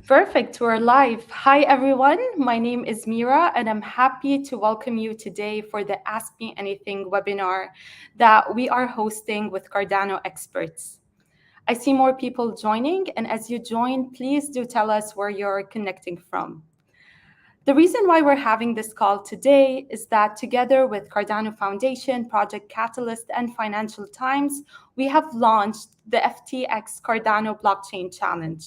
Perfect, we're live. Hi everyone, my name is Mira and I'm happy to welcome you today for the Ask Me Anything webinar that we are hosting with Cardano experts. I see more people joining, and as you join, please do tell us where you're connecting from. The reason why we're having this call today is that together with Cardano Foundation, Project Catalyst, and Financial Times, we have launched the FTX Cardano Blockchain Challenge.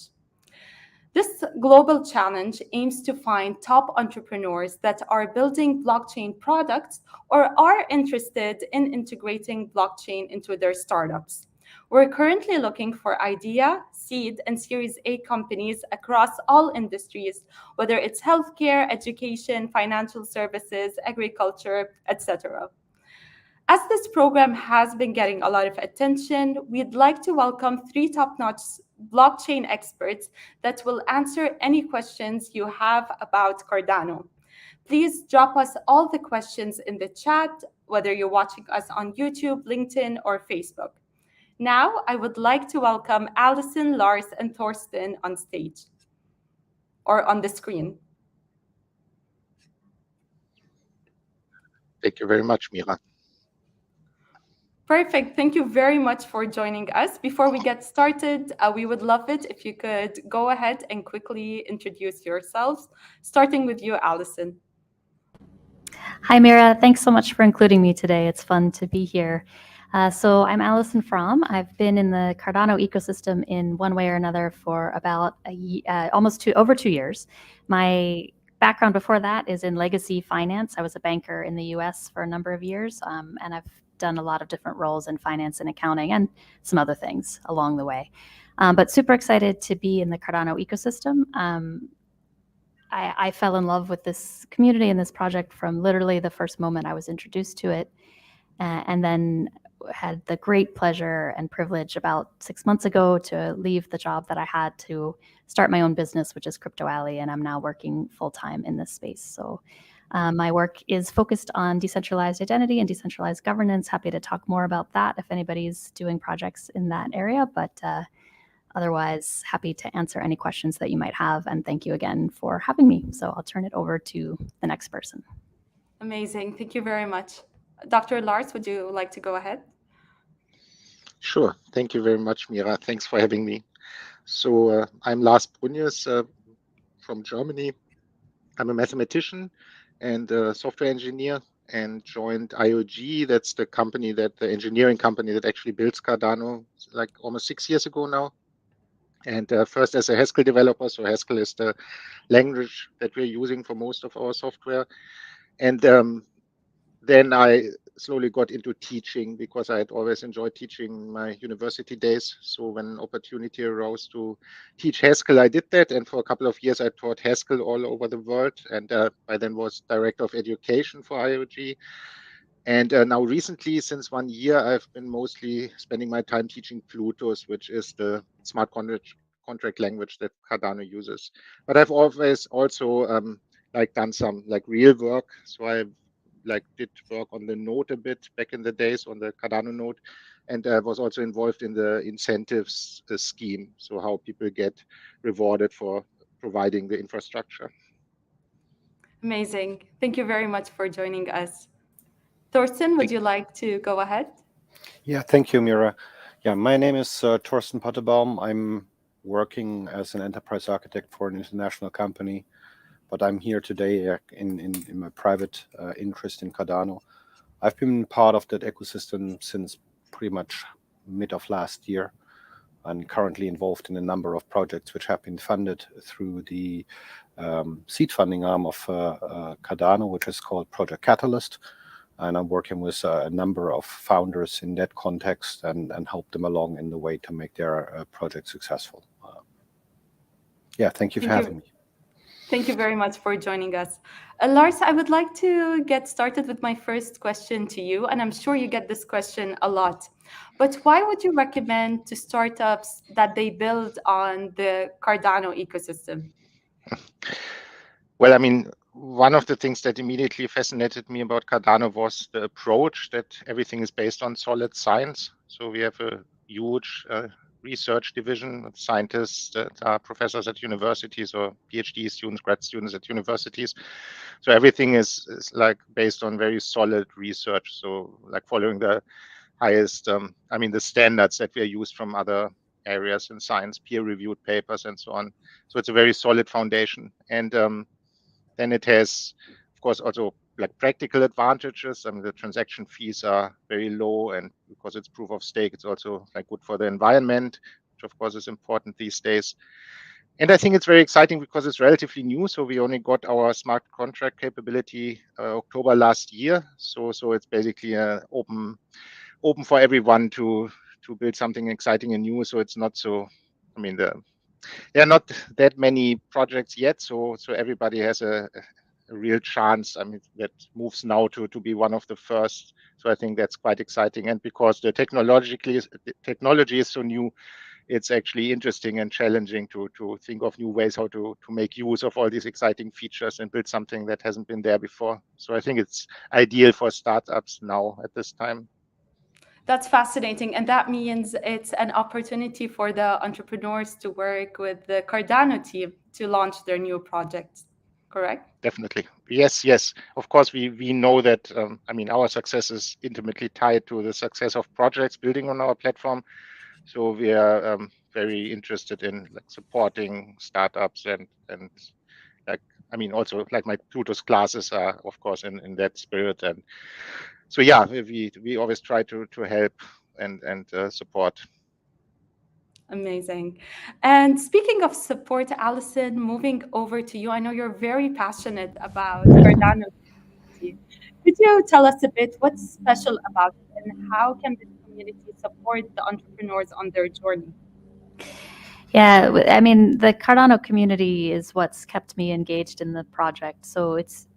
This global challenge aims to find top entrepreneurs that are building blockchain products or are interested in integrating blockchain into their startups. We're currently looking for idea, seed, and Series A companies across all industries, whether it's healthcare, education, financial services, agriculture, etc. As this program has been getting a lot of attention, we'd like to welcome three top-notch blockchain experts that will answer any questions you have about Cardano. Please drop us all the questions in the chat, whether you're watching us on YouTube, LinkedIn, or Facebook. Now, I would like to welcome Allison, Lars, and Thorsten on stage or on the screen. Thank you very much, Mira. Perfect. Thank you very much for joining us. Before we get started, we would love it if you could go ahead and quickly introduce yourselves, starting with you, Allison. Hi, Mira. Thanks so much for including me today. It's fun to be here. So I'm Allison Frohm. I've been in the Cardano ecosystem in one way or another for about over 2 years. My background before that is in legacy finance. I was a banker in the US for a number of years, and I've done a lot of different roles in finance and accounting and some other things along the way. But super excited to be in the Cardano ecosystem. I fell in love with this community and this project from literally the first moment I was introduced to it, and then had the great pleasure and privilege about 6 months ago to leave the job that I had to start my own business, which is Crypto Alley, and I'm now working full-time in this space. So my work is focused on decentralized identity and decentralized governance. Happy to talk more about that if anybody's doing projects in that area, but otherwise, happy to answer any questions that you might have, and thank you again for having me. So I'll turn it over to the next person. Amazing. Thank you very much. Dr. Lars, would you like to go ahead? Sure. Thank you very much, Mira. Thanks for having me. So I'm Lars Brunjes from Germany. I'm a mathematician and a software engineer and joined IOG. That's the engineering company that actually builds Cardano, like almost 6 years ago now. And first as a Haskell developer. So Haskell is the language that we're using for most of our software. And then I slowly got into teaching because I had always enjoyed teaching my university days. So when an opportunity arose to teach Haskell, I did that. And for a couple of years, I taught Haskell all over the world. And I then was director of education for IOG. And now recently, since 1 year, I've been mostly spending my time teaching Plutus, which is the smart contract language that Cardano uses. But I've always also done some real work. So I did work on the node a bit back in the days on the Cardano node, and was also involved in the incentives scheme. So how people get rewarded for providing the infrastructure. Amazing. Thank you very much for joining us. Thorsten, would you like to go ahead? Yeah, thank you, Mira. Yeah, my name is Thorsten Potterbaum. I'm working as an enterprise architect for an international company, but I'm here today in my private interest in Cardano. I've been part of that ecosystem since pretty much mid of last year, and currently involved in a number of projects which have been funded through the seed funding arm of Cardano, which is called Project Catalyst. And I'm working with a number of founders in that context and help them along in the way to make their project successful. Yeah, thank you for having me. Thank you very much for joining us. Lars, I would like to get started with my first question to you, and I'm sure you get this question a lot. But why would you recommend to startups that they build on the Cardano ecosystem? Well, I mean, one of the things that immediately fascinated me about Cardano was the approach that everything is based on solid science. So we have a huge research division with scientists that are professors at universities or PhD students, grad students at universities. So everything is like based on very solid research. So like following the highest, the standards that were used from other areas in science, peer-reviewed papers and so on. So it's a very solid foundation. And then it has, of course, also like practical advantages. I mean, the transaction fees are very low, and because it's proof of stake, it's also like good for the environment, which of course is important these days. And I think it's very exciting because it's relatively new. So we only got our smart contract capability October last year. So it's basically open for everyone to build something exciting and new. So it's not so. I mean, there are not that many projects yet. So everybody has a real chance. I mean, that moves now to be one of the first. So I think that's quite exciting. And because the technology is so new, it's actually interesting and challenging to think of new ways how to make use of all these exciting features and build something that hasn't been there before. So I think it's ideal for startups now at this time. That's fascinating. And that means it's an opportunity for the entrepreneurs to work with the Cardano team to launch their new projects, correct? Definitely. Yes. Of course, we know that, our success is intimately tied to the success of projects building on our platform. So we are very interested in like supporting startups and also like my tutors classes are of course in that spirit. And so yeah, we always try to help and support. Amazing. And speaking of support, Allison, moving over to you, I know you're very passionate about Cardano community. Could you tell us a bit what's special about it and how can this community support the entrepreneurs on their journey? Yeah, I mean, the Cardano community is what's kept me engaged in the project. So it's,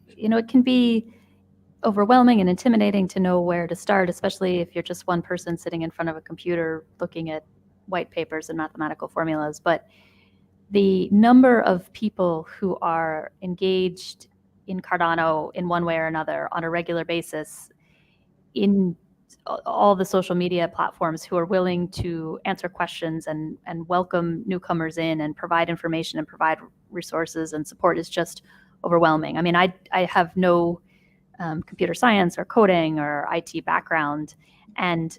it can be overwhelming and intimidating to know where to start, especially if you're just one person sitting in front of a computer looking at white papers and mathematical formulas. But the number of people who are engaged in Cardano in one way or another on a regular basis in all the social media platforms who are willing to answer questions and welcome newcomers in and provide information and provide resources and support is just overwhelming. I mean, I have no computer science or coding or IT background and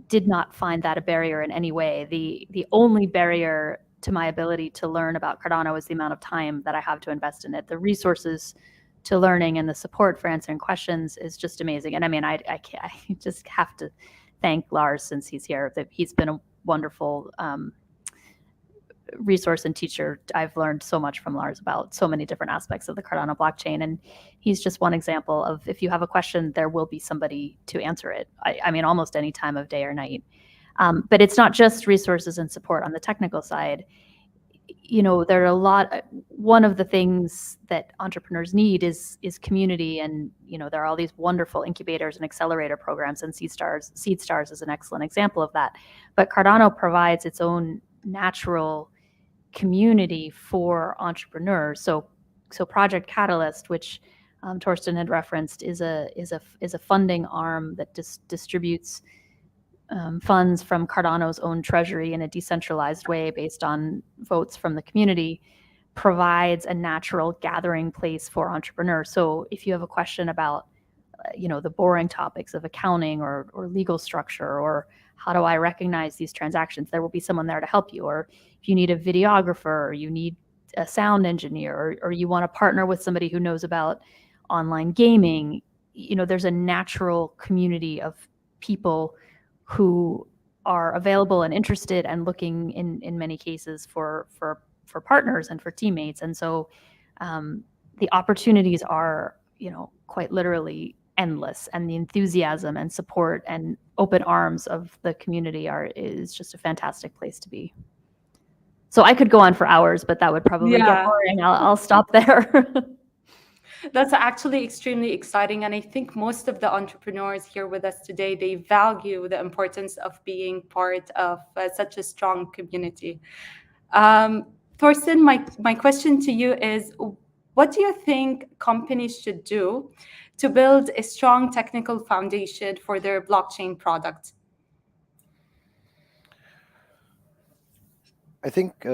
did not find that a barrier in any way. The only barrier to my ability to learn about Cardano is the amount of time that I have to invest in it. The resources to learning and the support for answering questions is just amazing. And I mean, I just have to thank Lars since he's here, that he's been a wonderful resource and teacher. I've learned so much from Lars about so many different aspects of the Cardano blockchain. And he's just one example of, if you have a question, there will be somebody to answer it. I mean, almost any time of day or night. But it's not just resources and support on the technical side. There are a lot. One of the things that entrepreneurs need is community, and there are all these wonderful incubators and accelerator programs, and Seedstars is an excellent example of that. But Cardano provides its own natural community for entrepreneurs. So Project Catalyst, which Thorsten had referenced, is a funding arm that distributes funds from Cardano's own treasury in a decentralized way based on votes from the community, provides a natural gathering place for entrepreneurs. So if you have a question about, the boring topics of accounting or legal structure, or how do I recognize these transactions, there will be someone there to help you. Or if you need a videographer, or you need a sound engineer, or you want to partner with somebody who knows about online gaming, there's a natural community of people who are available and interested and looking in many cases for partners and for teammates. And so the opportunities are, quite literally endless, and the enthusiasm and support and open arms of the community is just a fantastic place to be. So I could go on for hours, but that would probably get boring. I'll stop there. That's actually extremely exciting. And I think most of the entrepreneurs here with us today, they value the importance of being part of such a strong community. Thorsten, my question to you is, what do you think companies should do to build a strong technical foundation for their blockchain product? I think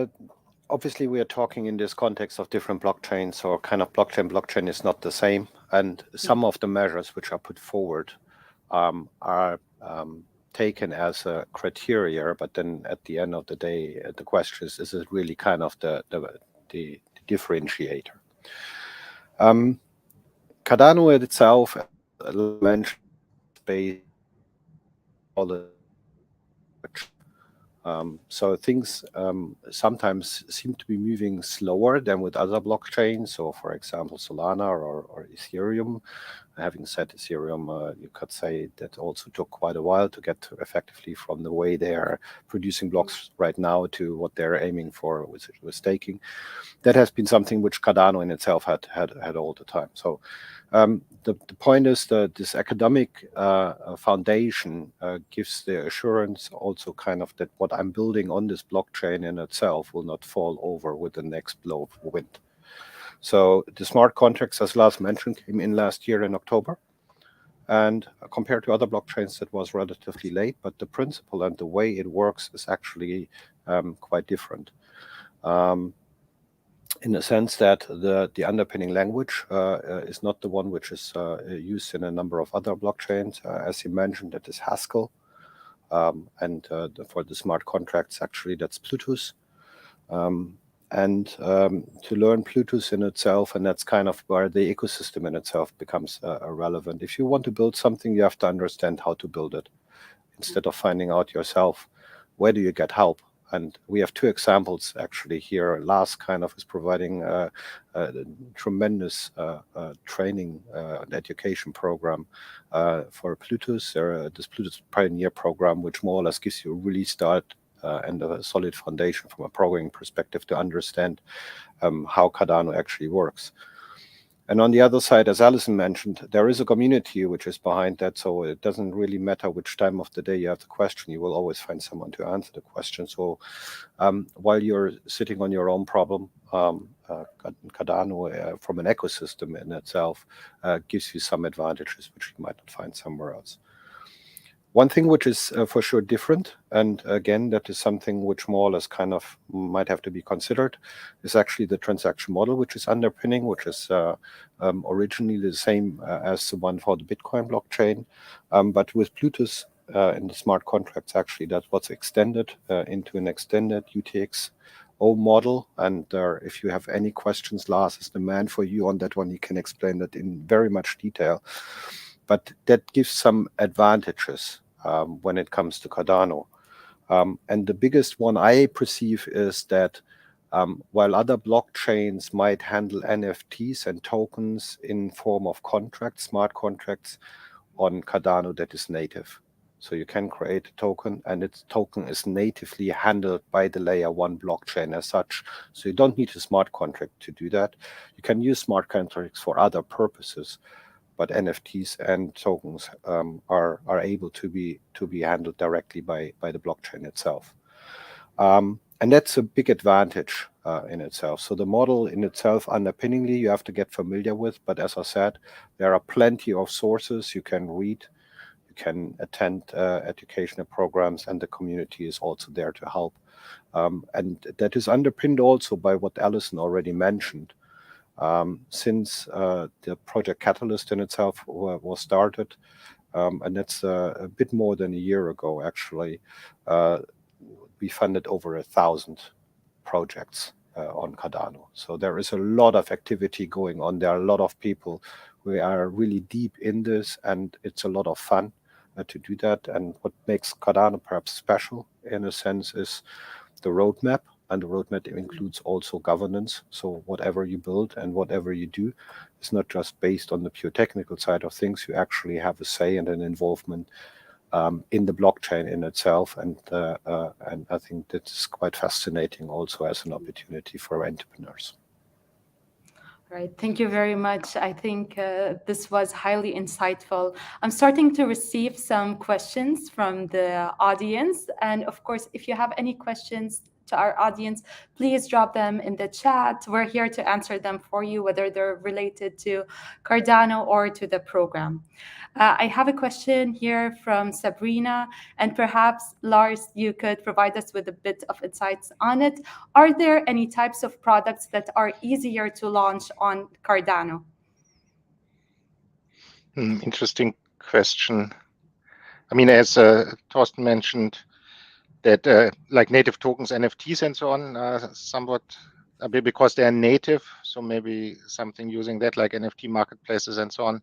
obviously we are talking in this context of different blockchains, so kind of blockchain is not the same. And some of the measures which are put forward are taken as a criteria, but then at the end of the day, the question is it really kind of the differentiator? Cardano itself, as mentioned, based all the so things sometimes seem to be moving slower than with other blockchains. So, for example, Solana or Ethereum. Having said Ethereum, you could say that also took quite a while to get effectively from the way they are producing blocks right now to what they're aiming for with staking. That has been something which Cardano in itself had all the time. So the point is that this academic foundation gives the assurance also kind of that what I'm building on this blockchain in itself will not fall over with the next blow of wind. So the smart contracts, as Lars mentioned, came in last year in October. And compared to other blockchains, that was relatively late, but the principle and the way it works is actually quite different. In the sense that the underpinning language is not the one which is used in a number of other blockchains. As you mentioned, it is Haskell. And for the smart contracts, actually, that's Bluetooth. And to learn Bluetooth in itself, and that's kind of where the ecosystem in itself becomes relevant. If you want to build something, you have to understand how to build it instead of finding out yourself. Where do you get help? And we have two examples actually here. Lars kind of is providing a tremendous training and education program for Bluetooth. This Bluetooth Pioneer program, which more or less gives you a really start and a solid foundation from a programming perspective to understand how Cardano actually works. And on the other side, as Allison mentioned, there is a community which is behind that. So it doesn't really matter which time of the day you have the question, you will always find someone to answer the question. So while you're sitting on your own problem, Cardano from an ecosystem in itself gives you some advantages which you might not find somewhere else. One thing which is for sure different, and again, that is something which more or less kind of might have to be considered, is actually the transaction model, which is underpinning, which is originally the same as the one for the Bitcoin blockchain. But with Bluetooth and the smart contracts, actually, that's what's extended into an extended UTXO model. And if you have any questions, Lars is the man for you on that one. He can explain that in very much detail. But that gives some advantages when it comes to Cardano. And the biggest one I perceive is that while other blockchains might handle NFTs and tokens in form of contracts, smart contracts, on Cardano that is native. So you can create a token, and its token is natively handled by the layer 1 blockchain as such. So you don't need a smart contract to do that. You can use smart contracts for other purposes, but NFTs and tokens are able to be handled directly by the blockchain itself. And that's a big advantage in itself. So the model in itself, underpinningly, you have to get familiar with. But as I said, there are plenty of sources you can read. You can attend educational programs, and the community is also there to help. And that is underpinned also by what Allison already mentioned. Since the Project Catalyst in itself was started, and that's a bit more than a year ago, actually, we funded over 1,000 projects on Cardano. So there is a lot of activity going on. There are a lot of people who are really deep in this, and it's a lot of fun to do that. And what makes Cardano perhaps special, in a sense, is the roadmap. And the roadmap includes also governance. So whatever you build and whatever you do is not just based on the pure technical side of things. You actually have a say and an involvement in the blockchain in itself. And I think that's quite fascinating also as an opportunity for entrepreneurs. Right. Thank you very much. I think this was highly insightful. I'm starting to receive some questions from the audience. And of course, if you have any questions, to our audience, please drop them in the chat. We're here to answer them for you, whether they're related to Cardano or to the program. I have a question here from Sabrina, and perhaps, Lars, you could provide us with a bit of insights on it. Are there any types of products that are easier to launch on Cardano? Interesting question. I mean, as Thorsten mentioned, that like native tokens, NFTs and so on, somewhat because they are native, so maybe something using that like NFT marketplaces and so on.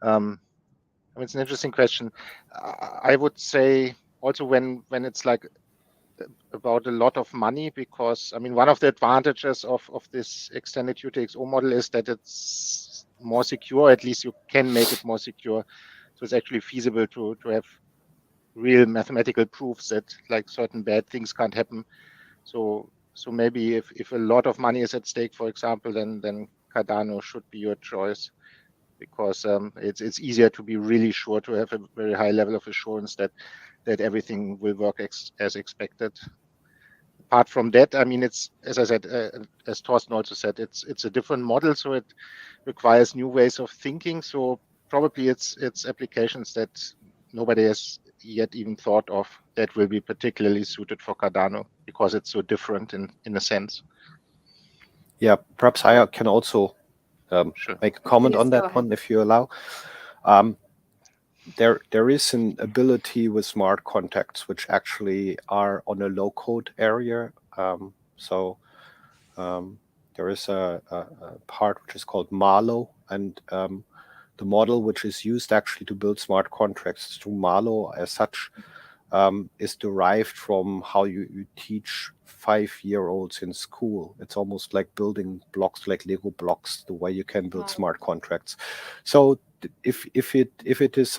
I mean, it's an interesting question. I would say also when it's like about a lot of money, because I mean, one of the advantages of this extended UTXO model is that it's more secure. At least you can make it more secure. So it's actually feasible to have real mathematical proofs that like certain bad things can't happen. So maybe if a lot of money is at stake, for example, then Cardano should be your choice, because it's easier to be really sure, to have a very high level of assurance that everything will work as expected. Apart from that, I mean, it's, as I said, as Thorsten also said, it's a different model, so it requires new ways of thinking. So probably it's applications that nobody has yet even thought of that will be particularly suited for Cardano, because it's so different in a sense. Yeah, perhaps I can also Sure. make a comment Please on go that ahead. one, if you allow. There is an ability with smart contracts which actually are on a low-code area. There is a part which is called Marlow, and the model which is used actually to build smart contracts through Marlow as such is derived from how you teach 5-year-olds in school. It's almost like building blocks, like Lego blocks, the way you can build smart contracts. So if it is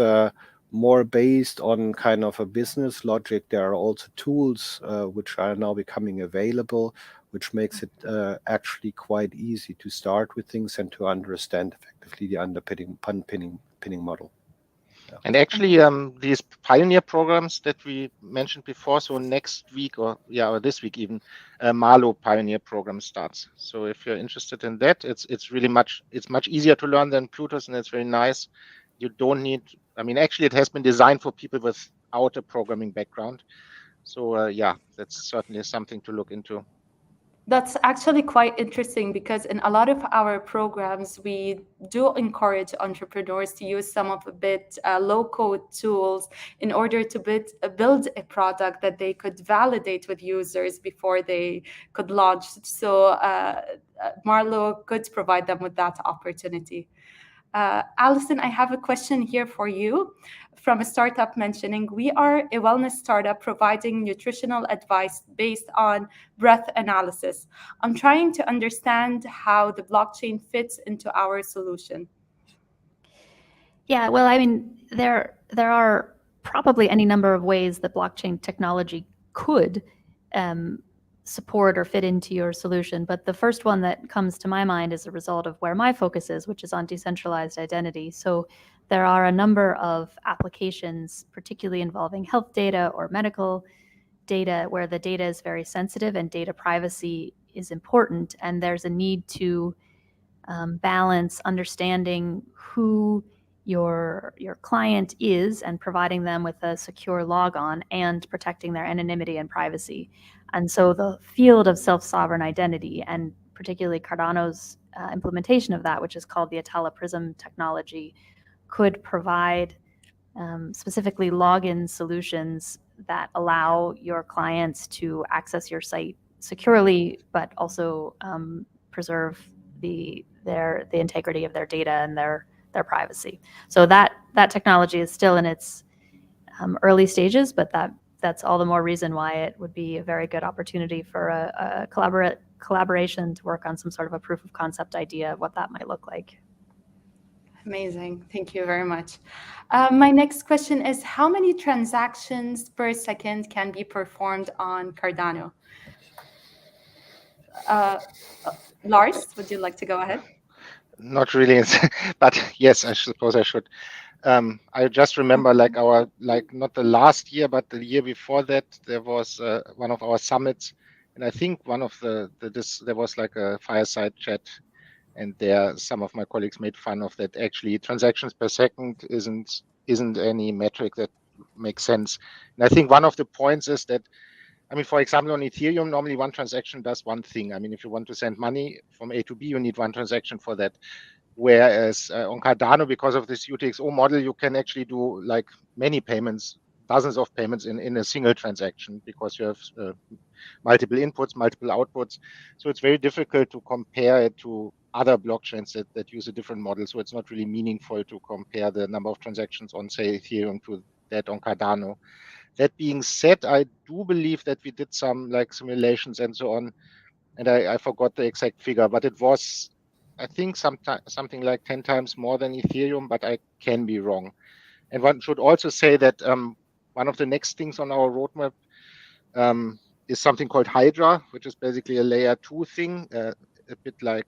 more based on kind of a business logic, there are also tools which are now becoming available, which makes it actually quite easy to start with things and to understand effectively the underpinning model. Yeah. And actually, these pioneer programs that we mentioned before, so next week or this week even, Marlow pioneer program starts. So if you're interested in that, it's much easier to learn than Plutus, and it's very nice. You don't need, I mean, actually it has been designed for people without a programming background. So that's certainly something to look into. That's actually quite interesting, because in a lot of our programs, we do encourage entrepreneurs to use some of a bit low-code tools in order to build a product that they could validate with users before they could launch. So Marlow could provide them with that opportunity. Allison, I have a question here for you from a startup mentioning, we are a wellness startup providing nutritional advice based on breath analysis. I'm trying to understand how the blockchain fits into our solution. Yeah, well, I mean, there are probably any number of ways that blockchain technology could support or fit into your solution. But the first one that comes to my mind is a result of where my focus is, which is on decentralized identity. So there are a number of applications, particularly involving health data or medical data, where the data is very sensitive and data privacy is important. And there's a need to balance understanding who your client is and providing them with a secure logon and protecting their anonymity and privacy. And so the field of self-sovereign identity, and particularly Cardano's implementation of that, which is called the Atala Prism technology, could provide specifically login solutions that allow your clients to access your site securely, but also preserve the integrity of their data and their privacy. So that technology is still in its early stages, but that's all the more reason why it would be a very good opportunity for a collaboration to work on some sort of a proof of concept idea of what that might look like. Amazing. Thank you very much. My next question is, how many transactions per second can be performed on Cardano? Lars, would you like to go ahead? Not really, but yes, I suppose I should. I just remember not the last year, but the year before that, there was one of our summits And I think one of there was like a fireside chat, and there some of my colleagues made fun of that. Actually, transactions per second isn't any metric that makes sense. And I think one of the points is that, I mean, for example, on Ethereum, normally one transaction does one thing. I mean, if you want to send money from A to B, you need one transaction for that. Whereas on Cardano, because of this UTXO model, you can actually do like many payments, dozens of payments in a single transaction, because you have multiple inputs, multiple outputs. So it's very difficult to compare it to other blockchains that use a different model. So it's not really meaningful to compare the number of transactions on, say, Ethereum to that on Cardano. That being said, I do believe that we did some like simulations and so on, and I forgot the exact figure, but it was, I think, something like 10 times more than Ethereum, but I can be wrong. And one should also say that one of the next things on our roadmap is something called Hydra, which is basically a layer 2 thing, a bit like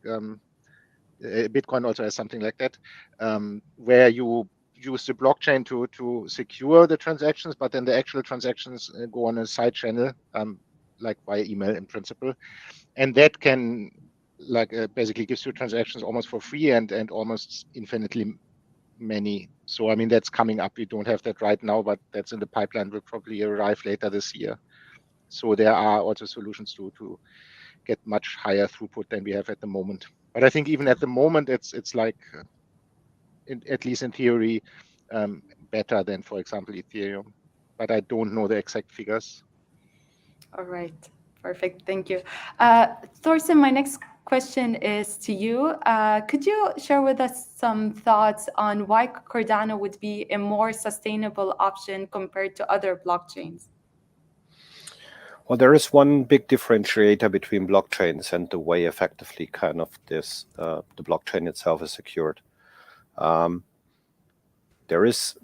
Bitcoin also has something like that, where you use the blockchain to secure the transactions, but then the actual transactions go on a side channel, like via email in principle. And that can like basically gives you transactions almost for free and almost infinitely many. So I mean, that's coming up. We don't have that right now, but that's in the pipeline, will probably arrive later this year. So there are also solutions to get much higher throughput than we have at the moment. But I think even at the moment, it's like, at least in theory, better than, for example, Ethereum. But I don't know the exact figures. All right. Perfect. Thank you. Thorsten, my next question is to you. Could you share with us some thoughts on why Cardano would be a more sustainable option compared to other blockchains? Well, there is one big differentiator between blockchains and the way effectively kind of this the blockchain itself is secured. There is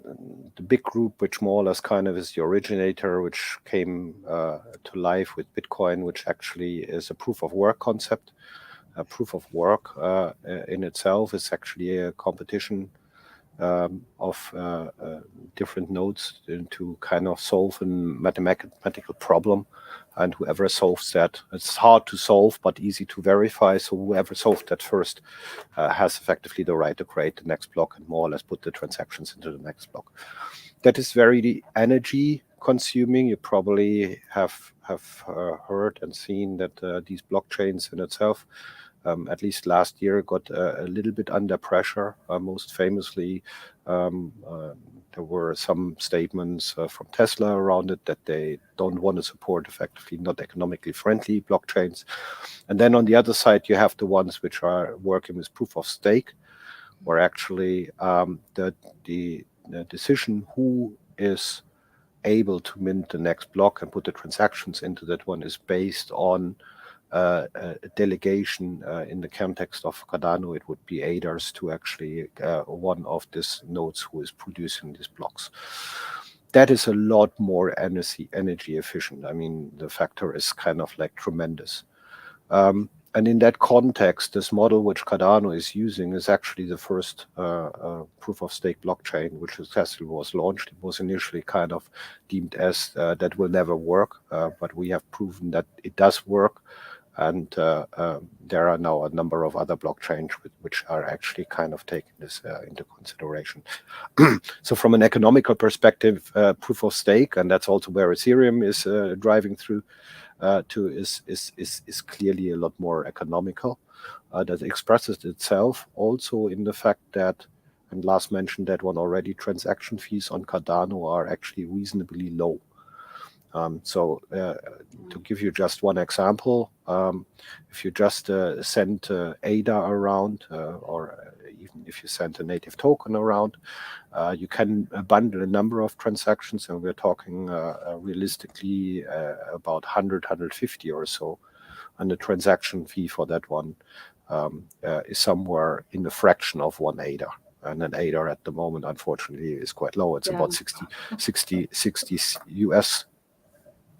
the big group, which more or less kind of is the originator, which came to life with Bitcoin, which actually is a proof of work concept. A proof of work in itself is actually a competition of different nodes to kind of solve a mathematical problem. And whoever solves that, it's hard to solve, but easy to verify. So whoever solved that first has effectively the right to create the next block and more or less put the transactions into the next block. That is very energy consuming. You probably have heard and seen that these blockchains in itself, at least last year, got a little bit under pressure. Most famously, there were some statements from Tesla around it that they don't want to support effectively not economically friendly blockchains. And then on the other side, you have the ones which are working with proof of stake, where actually the decision who is able to mint the next block and put the transactions into that one is based on a delegation. In the context of Cardano, it would be ADAs to actually one of these nodes who is producing these blocks. That is a lot more energy efficient. I mean, the factor is kind of like tremendous. And in that context, this model which Cardano is using is actually the first proof of stake blockchain which successfully was launched. It was initially kind of deemed as that will never work, but we have proven that it does work. And there are now a number of other blockchains which are actually kind of taking this into consideration. So from an economical perspective, proof of stake, and that's also where Ethereum is driving through to, is clearly a lot more economical. That expresses itself also in the fact that, and Lars mentioned that one already, transaction fees on Cardano are actually reasonably low. To give you just one example, if you just send ADA around, or even if you send a native token around, you can bundle a number of transactions, and we're talking realistically about 100, 150 or so, and the transaction fee for that one is somewhere in the fraction of one ADA. And an ADA at the moment, unfortunately, is quite low. It's about 60 US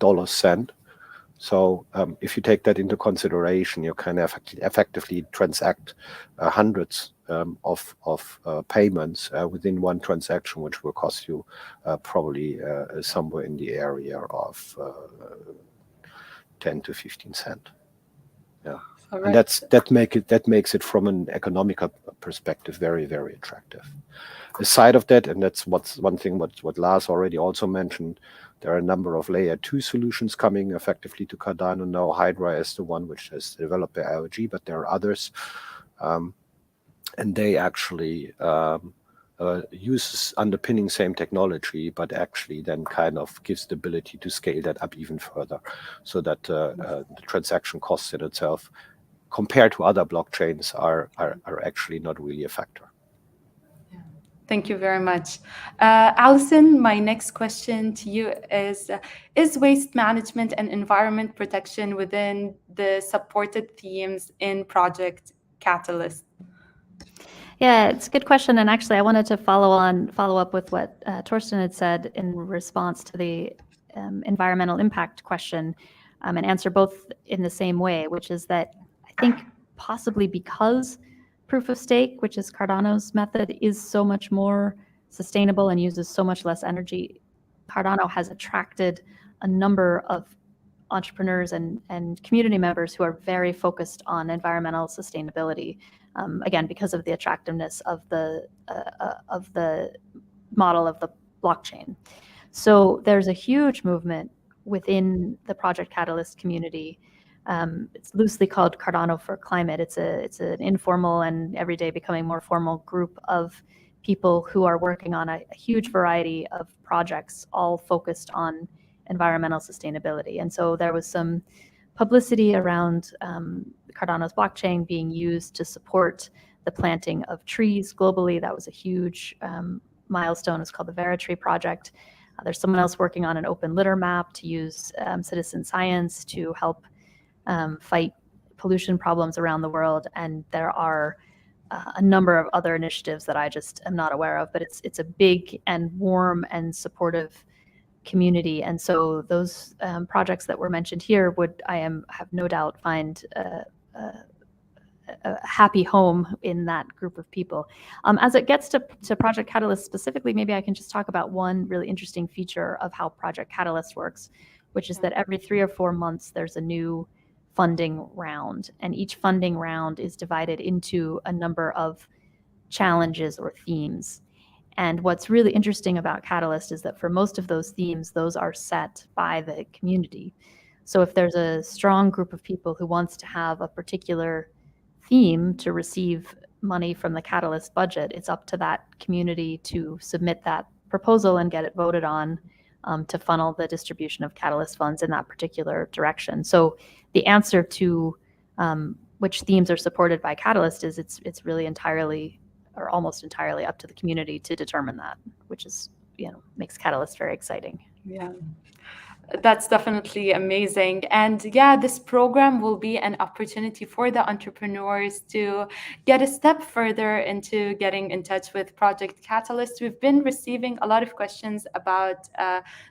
dollar cent. So if you take that into consideration, you can effectively transact hundreds of payments within one transaction, which will cost you probably somewhere in the area of 10 to 15 cents. Yeah. All And right. that makes it from an economical perspective very, very attractive. Aside of that, and that's one thing what Lars already also mentioned, there are a number of layer 2 solutions coming effectively to Cardano now. Hydra is the one which has developed the IOG, but there are others, and they actually use underpinning same technology, but actually then kind of gives the ability to scale that up even further, so that the transaction costs in itself, compared to other blockchains, are actually not really a factor. Thank you very much. Allison, my next question to you is waste management and environment protection within the supported themes in Project Catalyst? Yeah, it's a good question. And actually, I wanted to follow up with what Thorsten had said in response to the environmental impact question, and answer both in the same way, which is that I think possibly because proof of stake, which is Cardano's method, is so much more sustainable and uses so much less energy, Cardano has attracted a number of entrepreneurs and community members who are very focused on environmental sustainability. Again, because of the attractiveness of the model of the blockchain. So there's a huge movement within the Project Catalyst community. It's loosely called Cardano for Climate. It's an informal and every day becoming more formal group of people who are working on a huge variety of projects, all focused on environmental sustainability. And so there was some publicity around Cardano's blockchain being used to support the planting of trees globally. That was a huge milestone. It's called the Veritree project. There's someone else working on an open litter map to use citizen science to help fight pollution problems around the world. And there are a number of other initiatives that I just am not aware of, but it's a big and warm and supportive community. And so those projects that were mentioned here have no doubt find a happy home in that group of people. As it gets to Project Catalyst specifically, maybe I can just talk about one really interesting feature of how Project Catalyst works, which is that every 3 or 4 months there's a new funding round, and each funding round is divided into a number of challenges or themes. And what's really interesting about Catalyst is that for most of those themes, those are set by the community. So if there's a strong group of people who wants to have a particular theme to receive money from the Catalyst budget, it's up to that community to submit that proposal and get it voted on to funnel the distribution of Catalyst funds in that particular direction. So the answer to which themes are supported by Catalyst is it's really entirely or almost entirely up to the community to determine that, which is, makes Catalyst very exciting. Yeah, that's definitely amazing. And yeah, this program will be an opportunity for the entrepreneurs to get a step further into getting in touch with Project Catalyst. We've been receiving a lot of questions about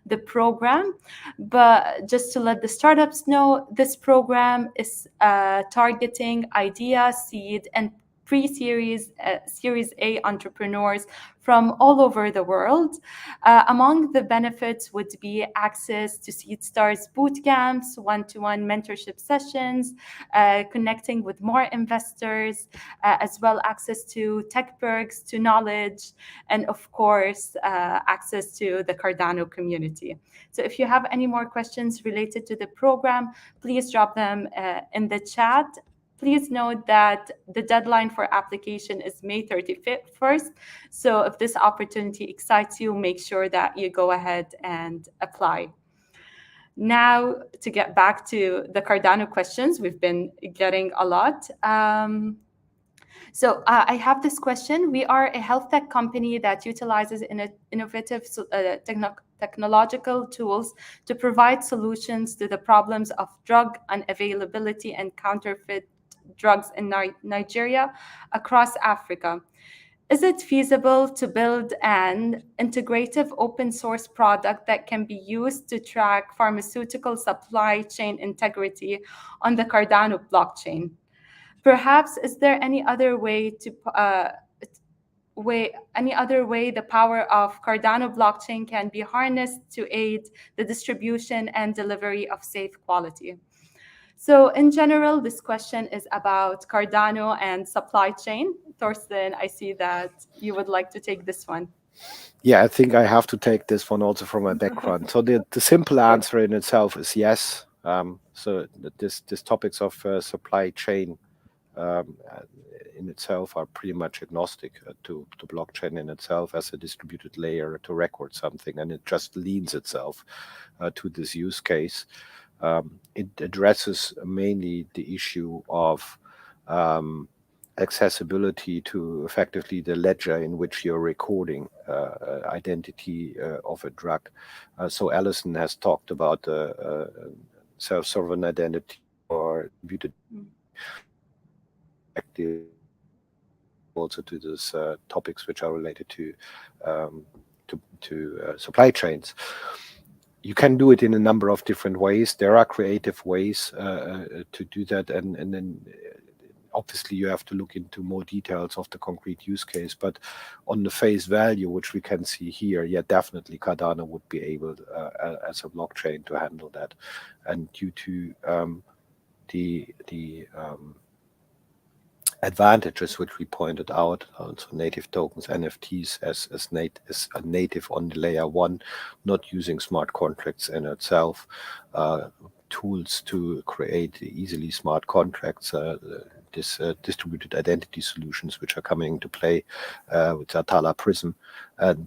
the program, but just to let the startups know, this program is targeting idea, seed, and pre-series, Series A entrepreneurs from all over the world. Among the benefits would be access to Seedstars bootcamps, one-to-one mentorship sessions, connecting with more investors, as well access to tech perks, to knowledge, and of course, access to the Cardano community. So if you have any more questions related to the program, please drop them in the chat. Please note that the deadline for application is May 31st. So if this opportunity excites you, make sure that you go ahead and apply. Now, to get back to the Cardano questions, we've been getting a lot. So I have this question. We are a health tech company that utilizes innovative technological tools to provide solutions to the problems of drug unavailability and counterfeit drugs in Nigeria across Africa. Is it feasible to build an integrative open source product that can be used to track pharmaceutical supply chain integrity on the Cardano blockchain? Perhaps, is there any other way the power of Cardano blockchain can be harnessed to aid the distribution and delivery of safe quality? So in general, this question is about Cardano and supply chain. Thorsten, I see that you would like to take this one. Yeah, I think I have to take this one also from my background. So the simple answer in itself is yes. So this topics of supply chain in itself are pretty much agnostic to blockchain in itself as a distributed layer to record something, and it just leans itself to this use case. It addresses mainly the issue of accessibility to effectively the ledger in which you're recording identity of a drug. So Allison has talked about self-sovereign identity or distributed also to these topics which are related to supply chains. You can do it in a number of different ways. There are creative ways to do that, and then obviously you have to look into more details of the concrete use case. But on the face value, which we can see here, yeah, definitely Cardano would be able, as a blockchain, to handle that. And due to the advantages which we pointed out, so native tokens, NFTs as a native on the layer one, not using smart contracts in itself, tools to create easily smart contracts, this distributed identity solutions which are coming into play with Atala Prism.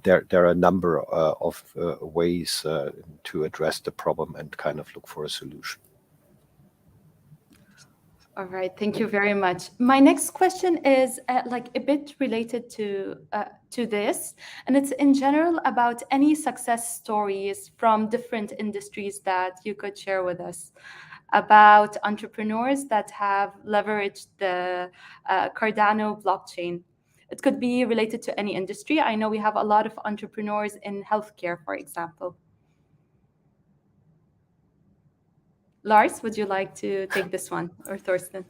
There are a number of ways to address the problem and kind of look for a solution. All right, thank you very much. My next question is like a bit related to this, and it's in general about any success stories from different industries that you could share with us about entrepreneurs that have leveraged the Cardano blockchain. It could be related to any industry. I know we have a lot of entrepreneurs in healthcare, for example. Lars, would you like to take this one, or Thorsten?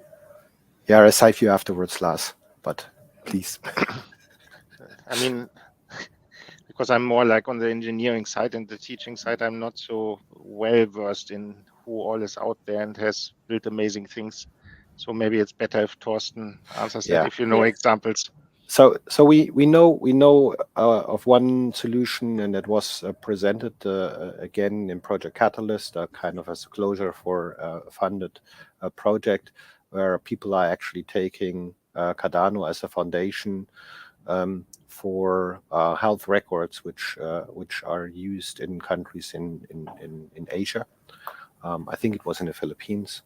Yeah, I'll cite you afterwards, Lars, but please. I mean, because I'm more like on the engineering side and the teaching side, I'm not so well versed in who all is out there and has built amazing things. So maybe it's better if Thorsten answers that, if you know examples. So we know of one solution, and that was presented again in Project Catalyst, kind of as a closure for a funded project, where people are actually taking Cardano as a foundation for health records, which are used in countries in Asia. I think it was in the Philippines.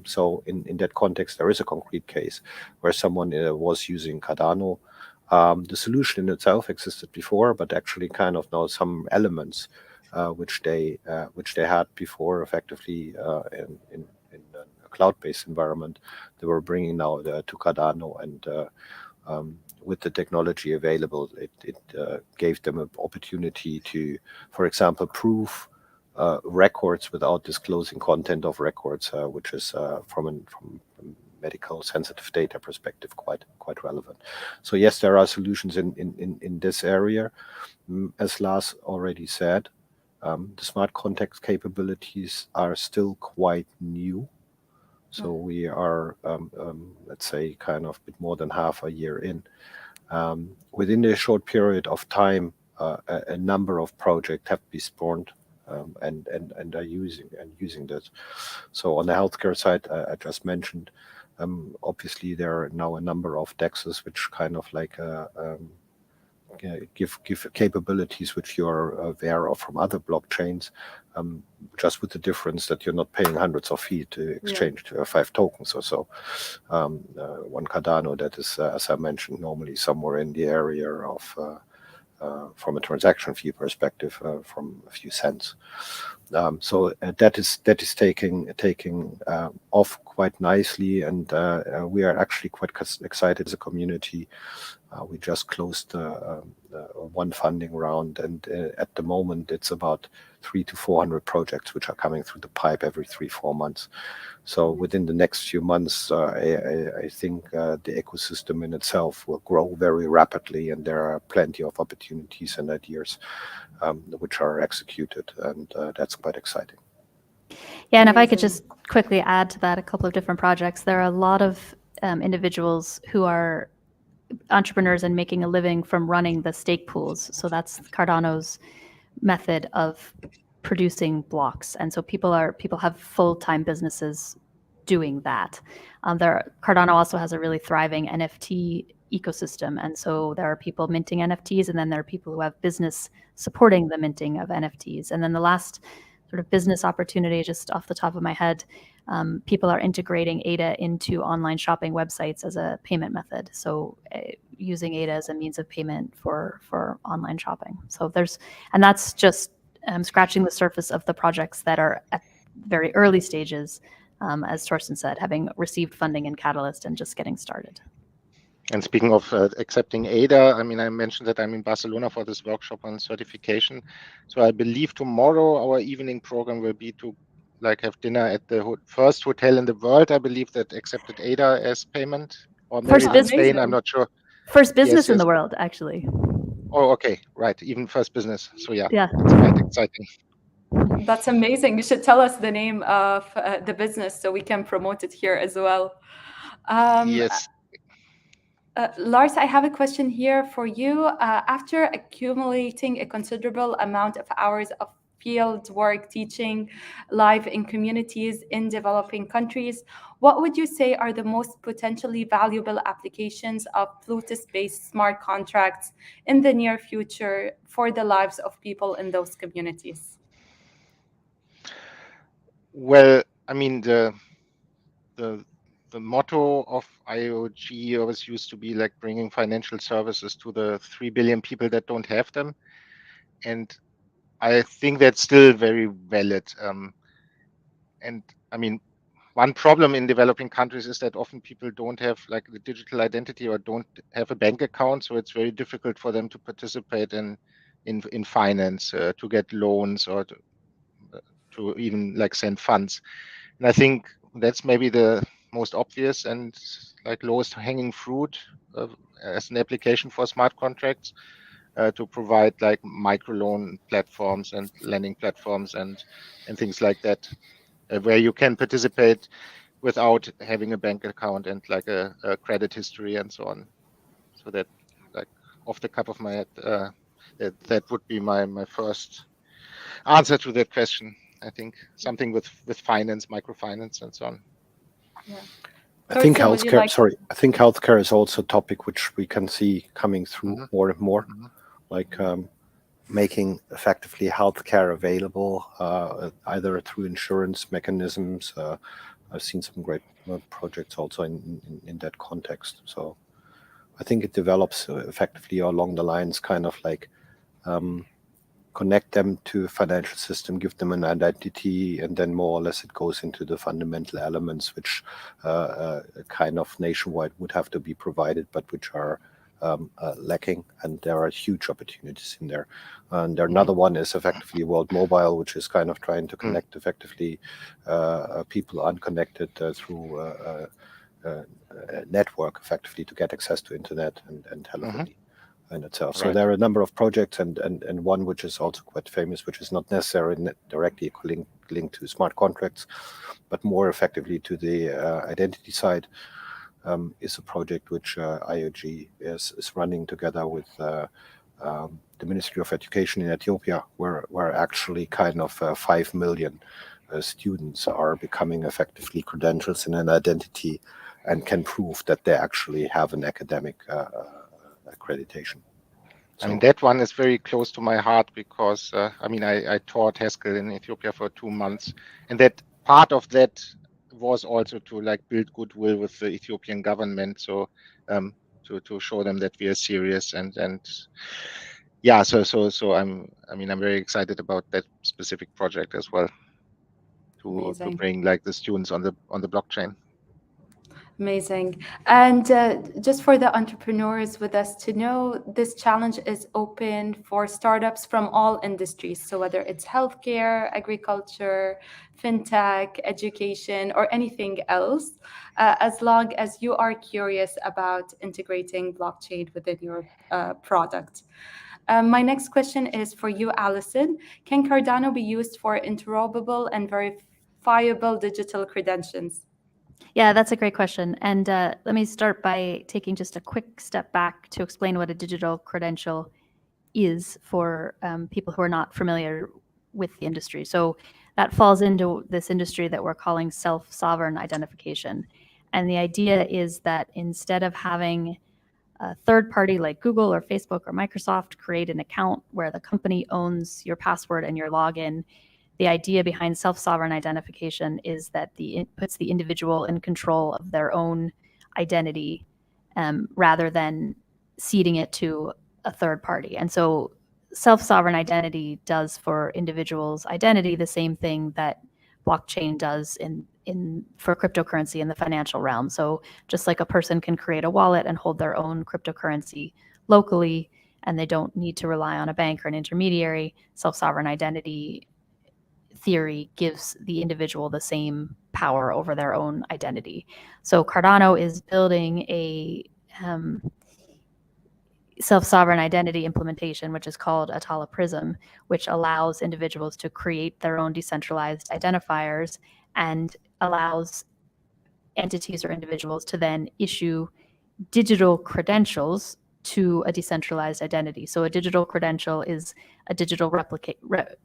So in that context, there is a concrete case where someone was using Cardano. The solution in itself existed before, but actually kind of now some elements which they had before, effectively in a cloud-based environment, they were bringing now to Cardano, and with the technology available, it gave them an opportunity to, for example, prove records without disclosing content of records, which is from a medical sensitive data perspective quite relevant. So yes, there are solutions in this area. As Lars already said, the smart contract capabilities are still quite new. So we are, let's say, kind of a bit more than half a year in. Within a short period of time, a number of projects have been spawned and are using this. So on the healthcare side, I just mentioned, obviously there are now a number of DEXs which kind of like give capabilities which you are aware of from other blockchains, just with the difference that you're not paying hundreds of fees to exchange 5 tokens or so. One Cardano that is, as I mentioned, normally somewhere in the area of from a transaction fee perspective, from a few cents. So that is taking off quite nicely, and we are actually quite excited as a community. We just closed one funding round, and at the moment it's about 300 to 400 projects which are coming through the pipe every 3-4 months. So within the next few months, I think the ecosystem in itself will grow very rapidly, and there are plenty of opportunities and ideas which are executed, and that's quite exciting. Yeah, and if I could Amazing. just quickly add to that a couple of different projects, there are a lot of individuals who are entrepreneurs and making a living from running the stake pools. So that's Cardano's method of producing blocks, and so people have full-time businesses doing that. Cardano also has a really thriving NFT ecosystem, and so there are people minting NFTs, and then there are people who have business supporting the minting of NFTs. And then the last sort of business opportunity, just off the top of my head, people are integrating ADA into online shopping websites as a payment method. So using ADA as a means of payment for online shopping. So and that's just scratching the surface of the projects that are at very early stages, as Thorsten said, having received funding in Catalyst and just getting started. And speaking of accepting ADA, I mean, I mentioned that I'm in Barcelona for this workshop on certification. So I believe tomorrow our evening program will be to have dinner at the first hotel in the world, I believe, that accepted ADA as payment, or maybe First in Spain, I'm Amazing. not sure. First business Yes, in the yes. world, actually. Oh, okay, right. Even first business. So yeah, Yeah. it's quite exciting. That's amazing. You should tell us the name of the business so we can promote it here as well. Yes. Lars, I have a question here for you. After accumulating a considerable amount of hours of field work teaching live in communities in developing countries, what would you say are the most potentially valuable applications of Plutus-based smart contracts in the near future for the lives of people in those communities? Well, I mean, the motto of IOG always used to be bringing financial services to the 3 billion people that don't have them. And I think that's still very valid. And I mean, one problem in developing countries is that often people don't have the digital identity or don't have a bank account. So it's very difficult for them to participate in finance, to get loans, or to even send funds. And I think that's maybe the most obvious and lowest hanging fruit as an application for smart contracts, to provide microloan platforms and lending platforms and things like that, where you can participate without having a bank account and a credit history and so on. So that off the cup of my head, that would be my first answer to that question. I think something with finance, microfinance, and so on. Yeah. I think Thorsten, would you like- healthcare. I think healthcare is also a topic which we can see coming through more and more, making effectively healthcare available either through insurance mechanisms. I've seen some great projects also in that context. So I think it develops effectively along the lines, kind of connect them to a financial system, give them an identity, and then more or less it goes into the fundamental elements which kind of nationwide would have to be provided, but which are lacking, and there are huge opportunities in there. And another one is effectively World Mobile, which is kind of trying to connect effectively people unconnected through a network effectively to get access to internet and telephony in itself. So there are a number of projects, and one which is also quite famous, which is not necessarily directly linked to smart contracts, but more effectively to the identity side, is a project which IOG is running together with the Ministry of Education in Ethiopia, where actually kind of 5 million students are becoming effectively credentials in an identity and can prove that they actually have an academic accreditation. I mean, that one is very close to my heart because, I taught Haskell in Ethiopia for 2 months, and that part of that was also to build goodwill with the Ethiopian government. So to show them that we are serious, and yeah, so I'm very excited about that specific project as well, to bring the students on the blockchain. Amazing. And just for the entrepreneurs with us to know, this challenge is open for startups from all industries. So whether it's healthcare, agriculture, fintech, education, or anything else, as long as you are curious about integrating blockchain within your product. My next question is for you, Allison. Can Cardano be used for interoperable and verifiable digital credentials? Yeah, that's a great question. And let me start by taking just a quick step back to explain what a digital credential is for people who are not familiar with the industry. So that falls into this industry that we're calling self-sovereign identification. And the idea is that instead of having a third party like Google or Facebook or Microsoft create an account where the company owns your password and your login, the idea behind self-sovereign identification is that it puts the individual in control of their own identity rather than ceding it to a third party. And so self-sovereign identity does for individuals' identity the same thing that blockchain does for cryptocurrency in the financial realm. So just like a person can create a wallet and hold their own cryptocurrency locally, and they don't need to rely on a bank or an intermediary, self-sovereign identity theory gives the individual the same power over their own identity. So Cardano is building a self-sovereign identity implementation, which is called Atala Prism, which allows individuals to create their own decentralized identifiers and allows entities or individuals to then issue digital credentials to a decentralized identity. So a digital credential is a digital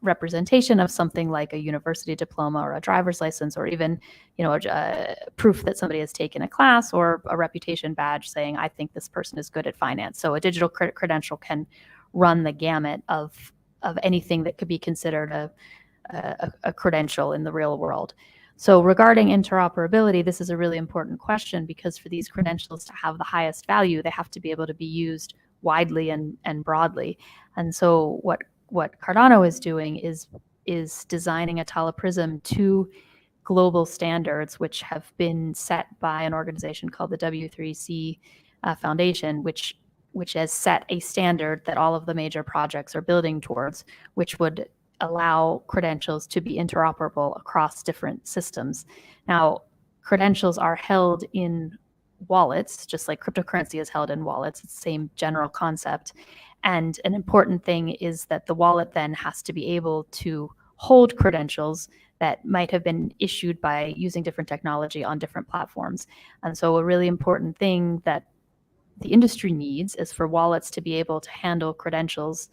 representation of something like a university diploma or a driver's license, or even, a proof that somebody has taken a class, or a reputation badge saying, I think this person is good at finance. So a digital credential can run the gamut of anything that could be considered a credential in the real world. So regarding interoperability, this is a really important question, because for these credentials to have the highest value, they have to be able to be used widely and broadly. And so what Cardano is doing is designing Atala Prism to global standards, which have been set by an organization called the W3C Foundation, which has set a standard that all of the major projects are building towards, which would allow credentials to be interoperable across different systems. Now, credentials are held in wallets, just like cryptocurrency is held in wallets. It's the same general concept. And an important thing is that the wallet then has to be able to hold credentials that might have been issued by using different technology on different platforms. And so a really important thing that the industry needs is for wallets to be able to handle credentials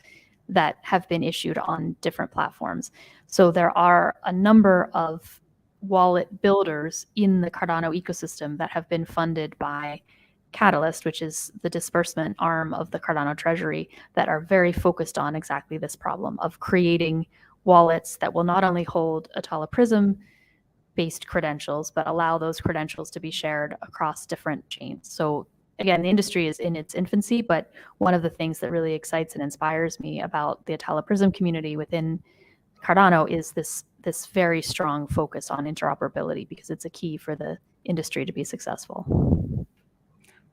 that have been issued on different platforms. So there are a number of wallet builders in the Cardano ecosystem that have been funded by Catalyst, which is the disbursement arm of the Cardano treasury, that are very focused on exactly this problem of creating wallets that will not only hold Atala Prism based credentials, but allow those credentials to be shared across different chains. So again, the industry is in its infancy, but one of the things that really excites and inspires me about the Atala Prism community within Cardano is this very strong focus on interoperability, because it's a key for the industry to be successful.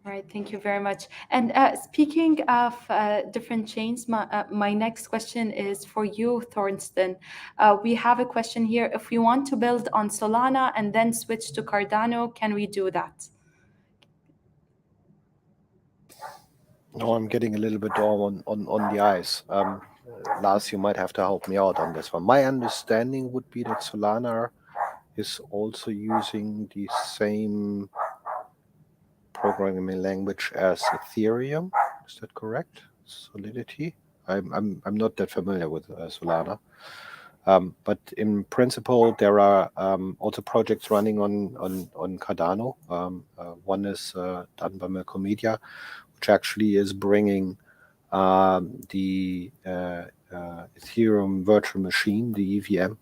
All right, thank you very much. And speaking of different chains, my next question is for you, Thorsten. We have a question here. If we want to build on Solana and then switch to Cardano, can we do that? No, I'm getting a little bit on the ice. Lars, you might have to help me out on this one. My understanding would be that Solana is also using the same programming language as Ethereum. Is that correct? Solidity. I'm not that familiar with Solana, but in principle there are also projects running on Cardano. One is done by Merkle Media, which actually is bringing the Ethereum virtual machine, the EVM,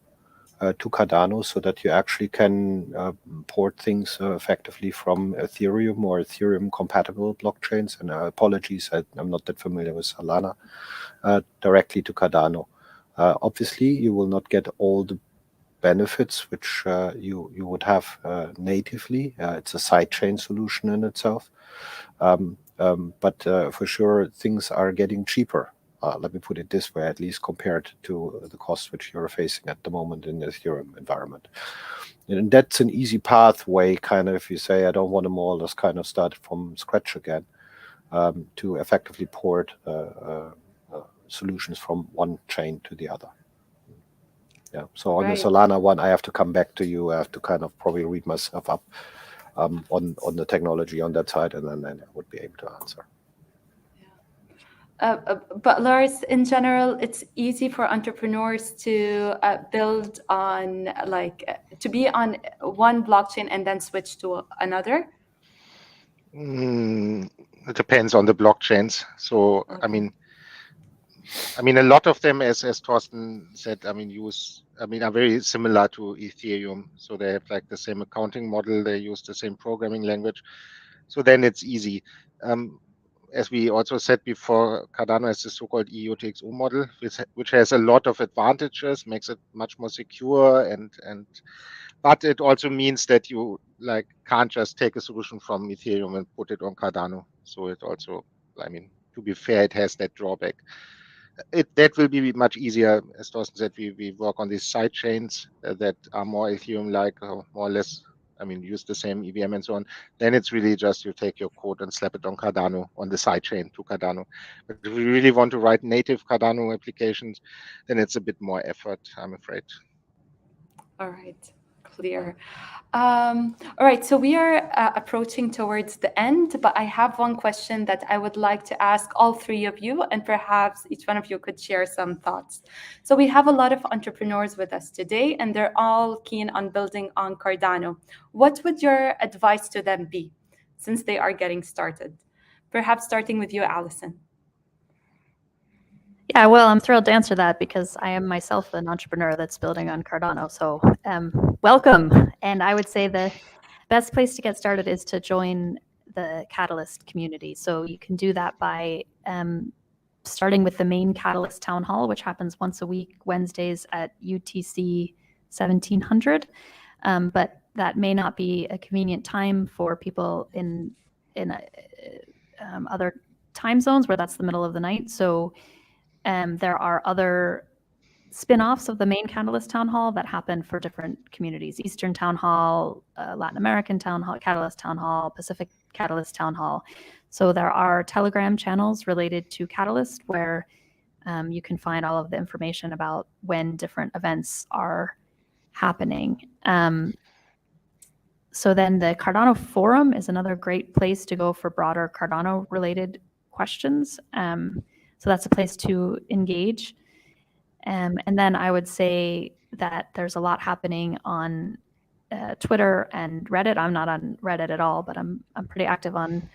to Cardano, so that you actually can port things effectively from Ethereum or Ethereum compatible blockchains. And apologies, I'm not that familiar with Solana, directly to Cardano. Obviously, you will not get all the benefits which you would have natively. It's a sidechain solution in itself. But for sure, things are getting cheaper. Let me put it this way, at least compared to the cost which you're facing at the moment in the Ethereum environment. And that's an easy pathway, kind of, if you say, I don't want to more or less kind of start from scratch again, to effectively port solutions from one chain to the other. Yeah. So on the Right. Solana one, I have to come back to you. I have to kind of probably read myself up on the technology on that side, and then I would be able to answer. But Lars, in general, it's easy for entrepreneurs to build on, to be on one blockchain and then switch to another. It depends on the blockchains. So Okay. I mean, a lot of them, as Thorsten said, are very similar to Ethereum. So they have like the same accounting model. They use the same programming language. So then it's easy. As we also said before, Cardano has the so-called EUTXO model, which has a lot of advantages, makes it much more secure, but it also means that you can't just take a solution from Ethereum and put it on Cardano. So it also, to be fair, it has that drawback. That will be much easier, as Thorsten said. We work on these side chains that are more Ethereum-like, or more or less. Use the same EVM and so on. Then it's really just you take your code and slap it on Cardano, on the sidechain to Cardano. But if we really want to write native Cardano applications, then it's a bit more effort, I'm afraid. All right, clear. All right, so we are approaching towards the end, but I have one question that I would like to ask all three of you, and perhaps each one of you could share some thoughts. So we have a lot of entrepreneurs with us today, and they're all keen on building on Cardano. What would your advice to them be, since they are getting started? Perhaps starting with you, Allison. Yeah, well, I'm thrilled to answer that because I am myself an entrepreneur that's building on Cardano. So welcome. And I would say the best place to get started is to join the Catalyst community. So you can do that by starting with the main Catalyst Town Hall, which happens once a week, Wednesdays at UTC 1700. But that may not be a convenient time for people in other time zones where that's the middle of the night. So there are other spin-offs of the main Catalyst Town Hall that happen for different communities: Eastern Town Hall, Latin American Town Hall, Catalyst Town Hall, Pacific Catalyst Town Hall. So there are Telegram channels related to Catalyst where you can find all of the information about when different events are happening. So then the Cardano Forum is another great place to go for broader Cardano-related questions. So that's a place to engage. And then I would say that there's a lot happening on Twitter and Reddit. I'm not on Reddit at all, but I'm pretty active on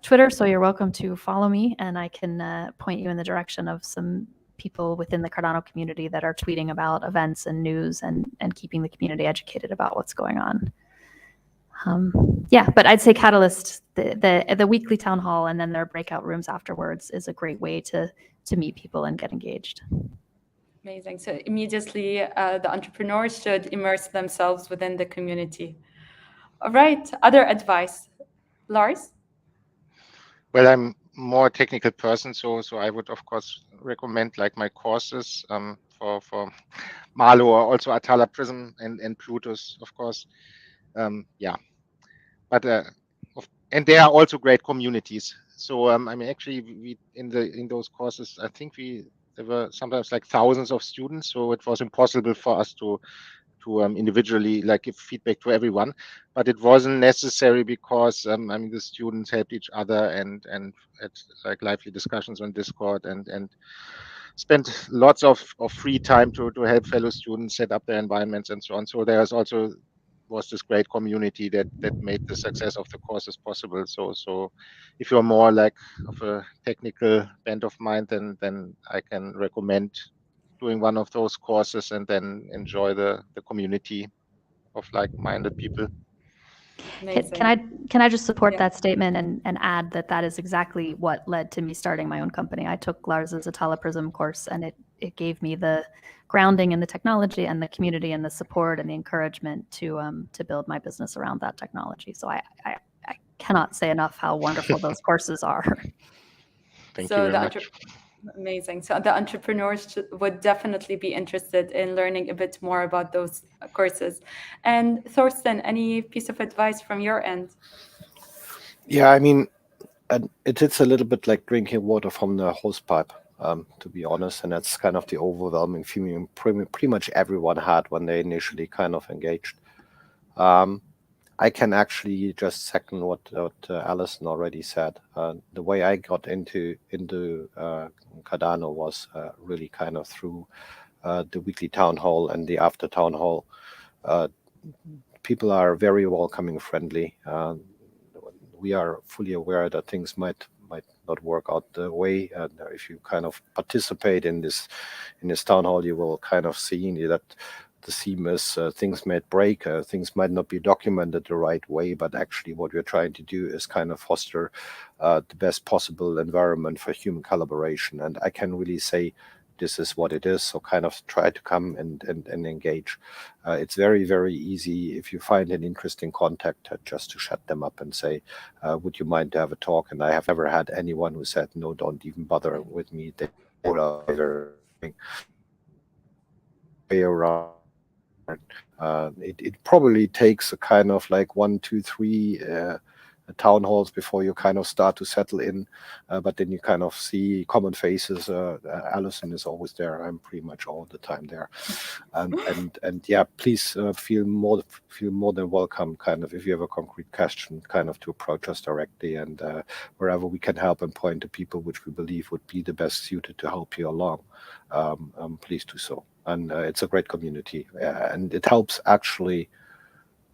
Twitter. So you're welcome to follow me, and I can point you in the direction of some people within the Cardano community that are tweeting about events and news and keeping the community educated about what's going on. Yeah, but I'd say Catalyst, the weekly town hall and then their breakout rooms afterwards is a great way to meet people and get engaged. Amazing. So immediately the entrepreneurs should immerse themselves within the community. All right, other advice. Lars? Well, I'm more a technical person, so I would of course recommend like my courses for Malo, or also Atala Prism and Plutus, of course. Yeah, but and there are also great communities. So actually we in those courses, I think there were sometimes like thousands of students, so it was impossible for us to individually give feedback to everyone, but it wasn't necessary because the students helped each other and had like lively discussions on Discord and spent lots of free time to help fellow students set up their environments and so on. So there was this great community that made the success of the courses possible. So if you're more like of a technical bent of mind, then I can recommend doing one of those courses and then enjoy the community of like-minded people. Amazing. Can I just support that statement and add that is exactly what led to me starting my own company. I took Lars's Atala Prism course, and it gave me the grounding in the technology and the community and the support and the encouragement to build my business around that technology. So I cannot say enough how wonderful those courses are. Thank you very much. Amazing. So the entrepreneurs would definitely be interested in learning a bit more about those courses. And Thorsten, any piece of advice from your end? Yeah, it's a little bit like drinking water from the hosepipe. to be honest. And that's kind of the overwhelming feeling pretty much everyone had when they initially kind of engaged. I can actually just second what Allison already said. The way I got into Cardano was really kind of through the weekly town hall and the after town hall. People are very welcoming, friendly. We are fully aware that things might not work out the way. And if you kind of participate in this town hall, you will kind of see that the theme is things might break, things might not be documented the right way, but actually what we're trying to do is kind of foster the best possible environment for human collaboration. And I can really say this is what it is. So kind of try to come and engage. It's very, very easy if you find an interesting contact just to shut them up and say, would you mind to have a talk? And I have never had anyone who said, no, don't even bother with me. They all are way around. It probably takes a kind of like 1, 2, 3 town halls before you kind of start to settle in, but then you kind of see common faces. Allison is always there. I'm pretty much all the time there, and yeah, please feel more than welcome. Kind of if you have a concrete question, kind of to approach us directly, and wherever we can help and point to people which we believe would be the best suited to help you along, please do so. And it's a great community, and it helps actually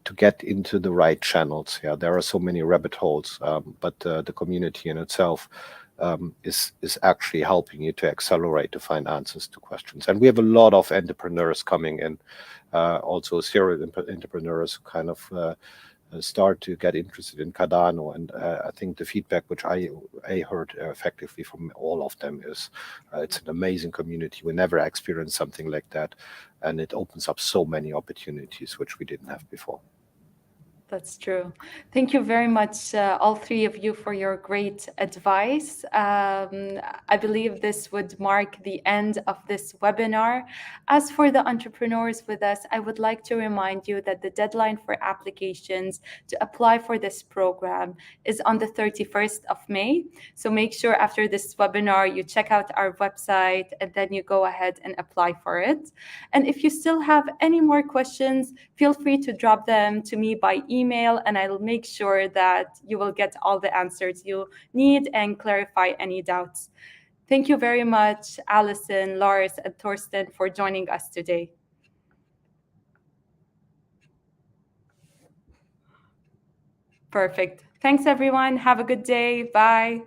to get into the right channels. Yeah, there are so many rabbit holes, but the community in itself is actually helping you to accelerate to find answers to questions. And we have a lot of entrepreneurs coming in, also serial entrepreneurs who kind of start to get interested in Cardano. And I think the feedback which I heard effectively from all of them is it's an amazing community. We never experienced something like that. And it opens up so many opportunities which we didn't have before. That's true. Thank you very much, all three of you, for your great advice. I believe this would mark the end of this webinar. As for the entrepreneurs with us, I would like to remind you that the deadline for applications to apply for this program is on the 31st of May. So make sure after this webinar, you check out our website and then you go ahead and apply for it. And if you still have any more questions, feel free to drop them to me by email, and I'll make sure that you will get all the answers you need and clarify any doubts. Thank you very much, Allison, Lars, and Thorsten, for joining us today. Perfect. Thanks, everyone. Have a good day. Bye.